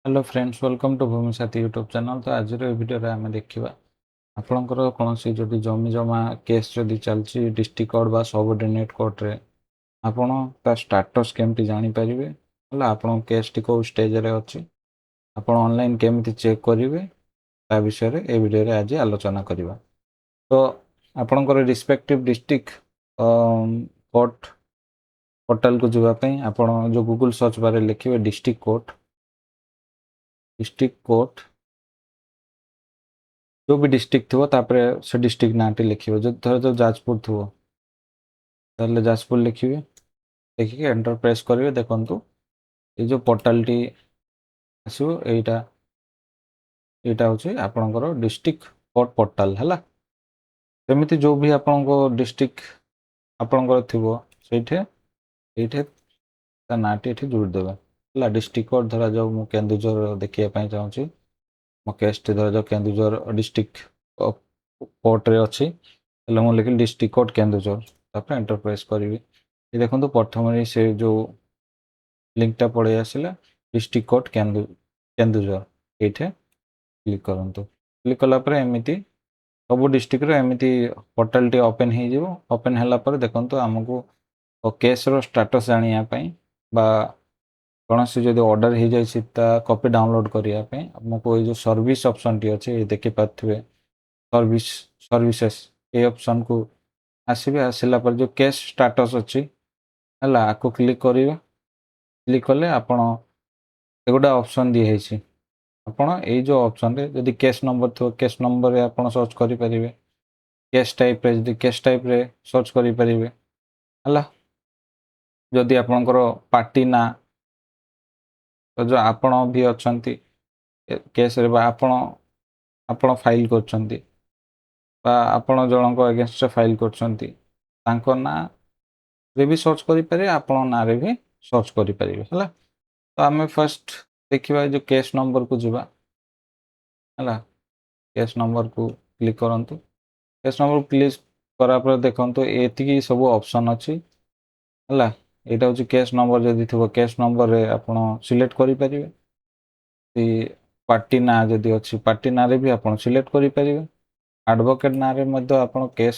Hello friends, welcome to भूमि साथी YouTube channel. तो आज वीडियो आम देखा आपणकर कौन जो जमी जमा केस जदि चलती डिस्ट्रिक्ट कोर्ट बा सबऑर्डिनेट कोर्ट रे आपण ता स्टेटस केमती जानी परिबे, हला आपण केस टी को स्टेज रे अछि, आपण ऑनलाइन केमती चेक करिवे ता विषय रे ए वीडियो रे आज आलोचना करबा। तो आपणकर रिस्पेक्टिव डिस्ट्रिक्ट कोर्ट पोर्टल को जुवा पई आपण जो गूगल सर्च बार लिखिवे डिस्ट्रिक्ट कोर्ट जो भी डिस्ट्रिक्ट थो तापर से डिस्ट्रिक्ट नाटी लिखे जो धर जो जाजपुर थो ताले जाजपुर लिखिए, देखिए एंटर प्रेस करेंगे। देखो ये जो पोर्टाल टी आसो एटा हूँ आपणकर डिस्ट्रिक्ट कोर्ट पोर्टाल है। सेमती जो भी आपंक डिस्ट्रिक्ट आपणकर थो से नाटी ये जोड़देवे है। डिस्ट्रिक्ट कोर्ट धरा जाऊ मु केन्दुझर देखा चाहूँगी, मो केस टी धरा जाऊ केन्दुझर डिस्ट्रिक्ट कोर्ट रे अच्छी मुझे लिखिल डिस्ट्रिक्ट कोर्ट केन्दुझर, तापर एंटर प्रेस करी। देखो प्रथम से जो लिंकटा पड़े आसला डिस्ट्रिक्ट कोर्ट केन्दुझर ये क्लिक करूँ। क्लिक कलापर एमती सब डिस्ट्रिक्ट एमती पोर्टाल टी ओपन हो ओपन है। देखो आमको केस रो स्टेटस जानापी बा कौन से जो ऑर्डर हो जाए कॉपी डाउनलोड करने आमको ये जो सर्विस ऑप्शन टी अच्छे ये देखिपे सर्विस सर्विसेस ये ऑप्शन को आसवे। आसला पर जो केस स्टेटस अच्छी है आपको क्लिक करेंगे। क्लिक कले आपण गोटे ऑप्शन दिखाई आपण ये जो ऑप्शन रे जदि केस नंबर थो केस नंबर रे आपण सर्च करि परिबे, केस टाइप रे जदि केस टाइप रे सर्च करि परिबे हला। जदि आपणकर पार्टी ना तो जो आपण भी अछंती केस रे बा आपण फाइल करछंती बा आपण जनक अगेंस्ट फाइल करछंती तांको ना रे भी सर्च करि पारे, आपण ना रे भी सर्च करि परिबे हला। तो आम फर्स्ट देखा जो केस नंबर को जीवा है। केस नंबर को क्लिक करूँ। केस नंबर क्लिक करापर देखो ये सब ऑप्शन अच्छी है। यहाँ हूँ केस नंबर जदि थो केस नंबर रे आप सिलेक्ट करें। पार्टी ना जदि अच्छी पार्टी ना रे भी आप सिलेक्ट करें। एडवोकेट ना रे मध्य आप केस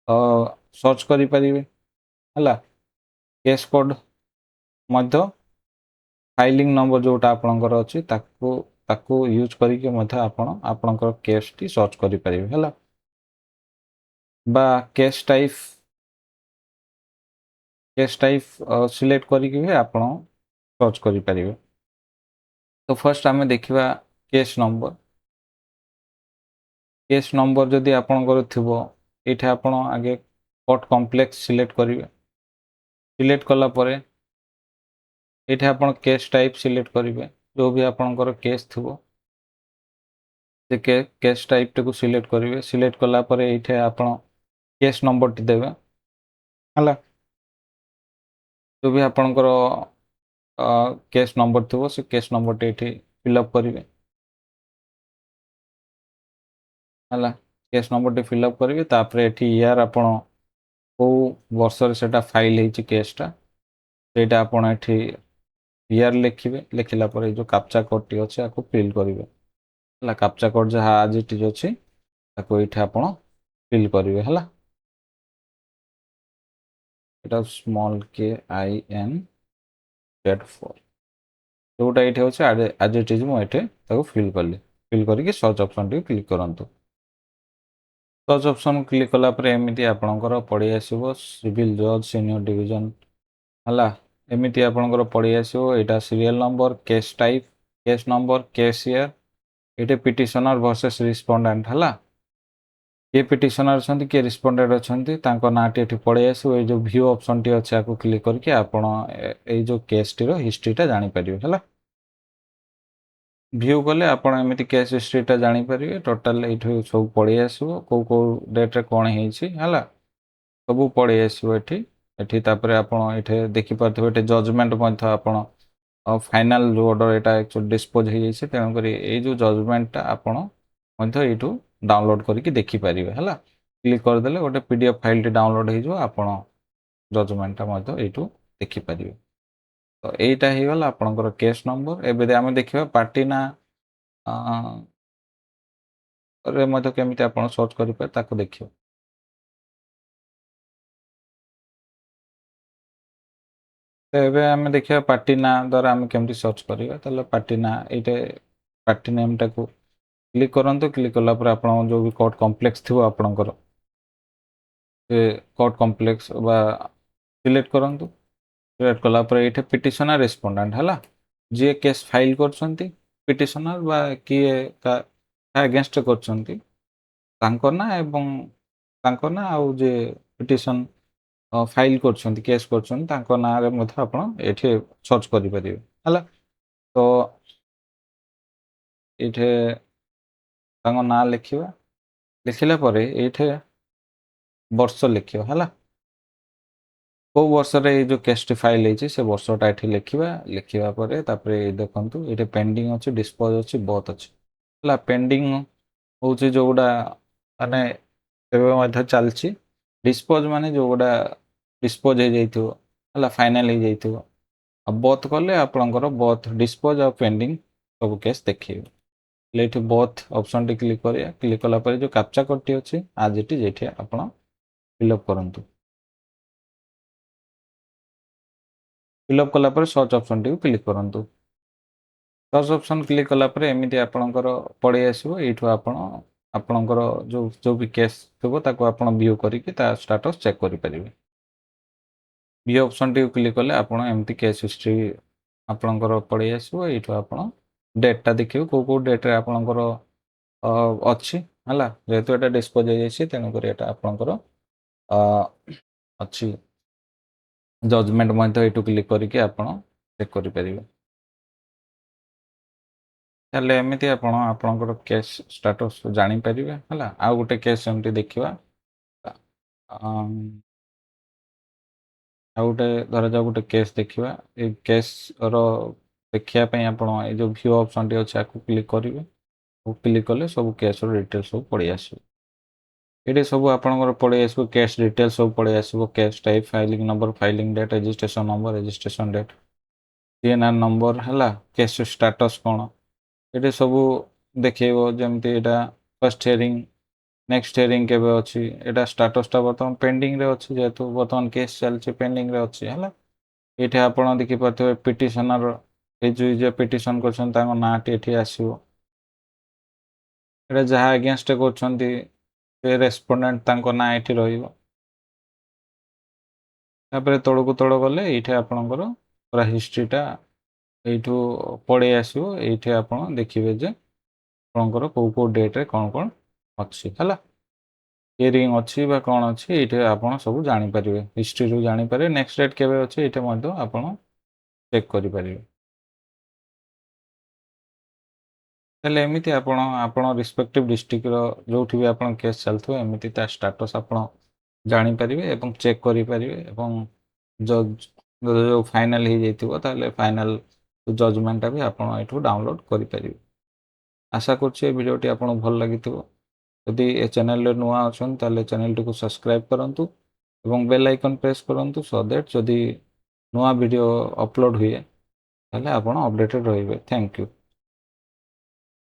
सर्च करें है। केस कोड मध्य फाइलिंग नंबर जोटा आपणकर अच्छी ताकू यूज करके आपणकर केस टी सर्च करें है। बा केस टाइप सिलेक्ट करके भी आप सर्च करें। तो फर्स्ट आम देखा केस नंबर जदि आपणकर थो ये आप आगे कोर्ट कॉम्प्लेक्स सिलेक्ट करेंगे। सिलेक्ट कलापर ये आप केस टाइप सिलेक्ट करेंगे जो भी आपणकर केस थो से केस टाइप टी को सिलेक्ट करेंगे। सिलेक्ट कलापर ये आप केस नंबर टी देवे है। जो भी आपणकर केस नंबर थो से केस नंबर टी फिलअप करेंगे है। केस नंबर टी फिलअप करेंगे तापर ये यार आप वर्ष से फाइल होती केसटा सेटा आप यार लिखे। लिखला जो कैप्चा कोड टी अच्छे आपको फिल करेंगे है। कैप्चा कोड जहाँ आज इट अच्छी ये आप फिल करेंगे है। এটা स्मॉल के आई एन जेड 4 जोटा ये अच्छे आज इट इज मुझे फिल कली। फिल करके सर्च ऑप्शन टी क्लिक करूँ। सर्च ऑप्शन क्लिक कलापर एमती आपणकर पड़े आसो सिविल जज सीनियर डिवीजन है। एमती आपणकर पड़े आसो यहाँ serial number case type case number case year ये पिटिशनर वर्सेस रिस्पोंडेंट है। किए पिटिशनर अच्छा किए रिस्पोंडेंट अच्छा नाटी ये पड़े आसो ये जो व्यू ऑप्शन टी अच्छे आपको क्लिक करके आपण ये जो केस टीर हिस्ट्रीटा जानीपर है। व्यू कले आपण एमती केस हिस्ट्रीटा जानीपर टोटाल ये सब पड़े आसो कौ कौ डेट्रे कौन है सब पड़े आसो ये आपड़ ये देखिपे ये जजमेंट आपण फाइनाल जो ऑर्डर यहाँ डिस्पोज हो जाए तेणुक ये जो जजमेंटा आपण यू डाउनलोड करके देखिपारे है। क्लिक करदे गोटे पीडीएफ फाइल टी डाउनलोड हो जजमेंटा यू देखिपारे। ତ ଏଇଟା ହେଇଗଲା ଆପଣଙ୍କର କେସ୍ ନମ୍ବର। ଏବେ ଆମେ ଦେଖିବା ପାର୍ଟି ନା ରେ ମଧ୍ୟ କେମିତି ଆପଣ ସର୍ଚ୍ଚ କରିପାରିବେ ତାକୁ ଦେଖିବା। ତ ଏବେ ଆମେ ଦେଖିବା ପାର୍ଟି ନାଁ ଦ୍ୱାରା ଆମେ କେମିତି ସର୍ଚ୍ଚ କରିବା। ତାହେଲେ ପାର୍ଟି ନାଁ ଏଇଟା ପାର୍ଟି ନେମ୍ଟାକୁ କ୍ଲିକ୍ କରନ୍ତୁ। କ୍ଲିକ୍ କଲା ପରେ ଆପଣଙ୍କ ଯେଉଁ ବି କୋର୍ଟ କମ୍ପ୍ଲେକ୍ସ ଥିବ ଆପଣଙ୍କର ସେ କୋର୍ଟ କମ୍ପ୍ଲେକ୍ସ ବା ସିଲେକ୍ଟ କରନ୍ତୁ। ସିଲେକ୍ଟ କଲା ପରେ ଏଇଠି ପିଟିସନର ରେସ୍ପଣ୍ଡାଣ୍ଟ ହେଲା, ଯିଏ କେସ୍ ଫାଇଲ୍ କରୁଛନ୍ତି ପିଟିସନର ବା କିଏ କାହା ଏଗେନଷ୍ଟ କରୁଛନ୍ତି ତାଙ୍କ ନାଁ ଏବଂ ତାଙ୍କ ନାଁ ଆଉ ଯିଏ ପିଟିସନ ଫାଇଲ୍ କରୁଛନ୍ତି କେସ୍ କରୁଛନ୍ତି ତାଙ୍କ ନାଁରେ ମଧ୍ୟ ଆପଣ ଏଠି ସର୍ଚ୍ଚ କରିପାରିବେ ହେଲା। ତ ଏଇଠି ତାଙ୍କ ନାଁ ଲେଖିବା, ଲେଖିଲା ପରେ ଏଇଠି ବର୍ଷ ଲେଖିବା ହେଲା। କେଉଁ ବର୍ଷରେ ଏଇ ଯେଉଁ କେସ୍ଟି ଫାଇଲ୍ ହେଇଛି ସେ ବର୍ଷଟା ଏଠି ଲେଖିବା। ଲେଖିବା ପରେ ତାପରେ ଦେଖନ୍ତୁ ଏଇଠି ପେଣ୍ଡିଂ ଅଛି, ଡିସ୍ପୋଜ ଅଛି, ବୋଥ୍ ଅଛି ହେଲା। ପେଣ୍ଡିଂ ହେଉଛି ଯେଉଁଗୁଡ଼ା ମାନେ ଏବେ ମଧ୍ୟ ଚାଲିଛି, ଡିସ୍ପୋଜ ମାନେ ଯେଉଁଗୁଡ଼ା ଡିସ୍ପୋଜ ହେଇଯାଇଥିବ ହେଲା, ଫାଇନାଲ୍ ହେଇଯାଇଥିବ। ଆଉ ବୋଥ୍ କଲେ ଆପଣଙ୍କର ବୋଥ୍ ଡିସ୍ପୋଜ ଆଉ ପେଣ୍ଡିଂ ସବୁ କେସ୍ ଦେଖେଇବେ। ହେଲେ ଏଠି ବୋଥ୍ ଅପସନ୍ଟି କ୍ଲିକ୍ କରିବା। କ୍ଲିକ୍ କଲା ପରେ ଯେଉଁ କାପ୍ଚା କୋଡ୍ଟି ଅଛି ଆଜ୍ ଇଟ୍ ଇଜ୍ ଏଠି ଆପଣ ଫିଲ୍ଅପ୍ କରନ୍ତୁ। ଫିଲ୍ଅପ୍ କଲା ପରେ ସର୍ଚ୍ଚ ଅପସନ୍ଟିକୁ କ୍ଲିକ୍ କରନ୍ତୁ। ସର୍ଚ୍ଚ ଅପସନ୍ କ୍ଲିକ୍ କଲା ପରେ ଏମିତି ଆପଣଙ୍କର ପଳେଇ ଆସିବ। ଏଇଠୁ ଆପଣ ଆପଣଙ୍କର ଯେଉଁ ବି କେସ୍ ଥିବ ତାକୁ ଆପଣ ଭିଉ କରିକି ତା ଷ୍ଟାଟସ୍ ଚେକ୍ କରିପାରିବେ। ଭିଉ ଅପସନ୍ଟିକୁ କ୍ଲିକ୍ କଲେ ଆପଣ ଏମିତି କେସ୍ ହିଷ୍ଟ୍ରି ଆପଣଙ୍କର ପଳେଇ ଆସିବ। ଏଇଠୁ ଆପଣ ଡେଟ୍ଟା ଦେଖିବେ କେଉଁ କେଉଁ ଡେଟ୍ରେ ଆପଣଙ୍କର ଅଛି ହେଲା। ଯେହେତୁ ଏଇଟା ଡିସ୍ପୋଜ ହେଇଯାଇଛି ତେଣୁକରି ଏଇଟା ଆପଣଙ୍କର ଅଛି। ଜଜମେଣ୍ଟ ମଧ୍ୟ ଏଇଠୁ କ୍ଲିକ୍ କରିକି ଆପଣ ଚେକ୍ କରିପାରିବେ। ତାହେଲେ ଏମିତି ଆପଣ ଆପଣଙ୍କର କେସ୍ ଷ୍ଟାଟସ୍ ଜାଣିପାରିବେ ହେଲା। ଆଉ ଗୋଟେ କେସ୍ ଏମିତି ଦେଖିବା। ଆଉ ଗୋଟେ ଧରାଯାଉ ଗୋଟେ କେସ୍ ଦେଖିବା। ଏଇ କେସ୍ର ଦେଖିବା ପାଇଁ ଆପଣ ଏଇ ଯେଉଁ ଭିଉ ଅପସନ୍ଟି ଅଛି ଆକୁ କ୍ଲିକ୍ କରିବେ। କ୍ଲିକ୍ କଲେ ସବୁ କେସ୍ର ଡିଟେଲ୍ ସବୁ ପଳେଇ ଆସିବ। ଏଠି ସବୁ ଆପଣଙ୍କର ପଳେଇ ଆସିବ କେସ୍ ଡିଟେଲ୍ ସବୁ ପଳେଇ ଆସିବ। Case type, filing number, filing date, registration number, registration date, CNR number ହେଲା, କେସ୍ ଷ୍ଟାଟସ୍ କ'ଣ ଏଠି ସବୁ ଦେଖେଇବ। ଯେମିତି ଏଇଟା ଫାର୍ଷ୍ଟ ହିୟରିଂ, ନେକ୍ସଟ ହିୟରିଂ କେବେ ଅଛି, ଏଇଟା ଷ୍ଟାଟସ୍ଟା ବର୍ତ୍ତମାନ ପେଣ୍ଡିଂରେ ଅଛି ଯେହେତୁ ବର୍ତ୍ତମାନ କେସ୍ ଚାଲିଛି ପେଣ୍ଡିଂରେ ଅଛି ହେଲା। ଏଇଠି ଆପଣ ଦେଖିପାରୁଥିବେ ପିଟିସନର ଏଇ ଯେଉଁ ଯିଏ ପିଟିସନ କରୁଛନ୍ତି ତାଙ୍କ ନାଁଟି ଏଠି ଆସିବ। ଏଇଟା ଯାହା ଏଗେନଷ୍ଟ କରୁଛନ୍ତି ସେ ରେସ୍ପଣ୍ଡେଣ୍ଟ ତାଙ୍କ ନାଁ ଏଠି ରହିବ। ତାପରେ ତଳକୁ ତଳ ଗଲେ ଏଇଠି ଆପଣଙ୍କର ପୁରା ହିଷ୍ଟ୍ରିଟା ଏଇଠୁ ପଳେଇ ଆସିବ। ଏଇଠି ଆପଣ ଦେଖିବେ ଯେ ଆପଣଙ୍କର କେଉଁ କେଉଁ ଡେଟ୍ରେ କ'ଣ କ'ଣ ଅଛି ହେଲା। ହିୟରିଂ ଅଛି ବା କ'ଣ ଅଛି ଏଇଠି ଆପଣ ସବୁ ଜାଣିପାରିବେ। ହିଷ୍ଟ୍ରିରୁ ଜାଣିପାରିବେ। ନେକ୍ସଟ ଡେଟ୍ କେବେ ଅଛି ଏଇଠି ମଧ୍ୟ ଆପଣ ଚେକ୍ କରିପାରିବେ। ତାହେଲେ ଏମିତି ଆପଣ ରିସ୍ପେକ୍ଟିଭ୍ ଡିଷ୍ଟ୍ରିକ୍ଟର ଯେଉଁଠି ବି ଆପଣ କେସ୍ ଚାଲିଥିବ ଏମିତି ତା ଷ୍ଟାଟସ୍ ଆପଣ ଜାଣିପାରିବେ ଏବଂ ଚେକ୍ କରିପାରିବେ। ଏବଂ ଯେଉଁ ଫାଇନାଲ୍ ହେଇଯାଇଥିବ ତାହେଲେ ଫାଇନାଲ୍ ଜଜମେଣ୍ଟଟା ବି ଆପଣ ଏଠୁ ଡାଉନଲୋଡ୍ କରିପାରିବେ। ଆଶା କରୁଛି ଏ ଭିଡ଼ିଓଟି ଆପଣଙ୍କୁ ଭଲ ଲାଗିଥିବ। ଯଦି ଏ ଚ୍ୟାନେଲରେ ନୂଆ ଅଛନ୍ତି ତାହେଲେ ଚ୍ୟାନେଲଟିକୁ ସବସ୍କ୍ରାଇବ୍ କରନ୍ତୁ ଏବଂ ବେଲ୍ ଆଇକନ୍ ପ୍ରେସ୍ କରନ୍ତୁ ସୋ ଦ୍ୟାଟ୍ ଯଦି ନୂଆ ଭିଡ଼ିଓ ଅପଲୋଡ଼ ହୁଏ ତାହେଲେ ଆପଣ ଅପଡ଼େଟେଡ଼ ରହିବେ। Thank you.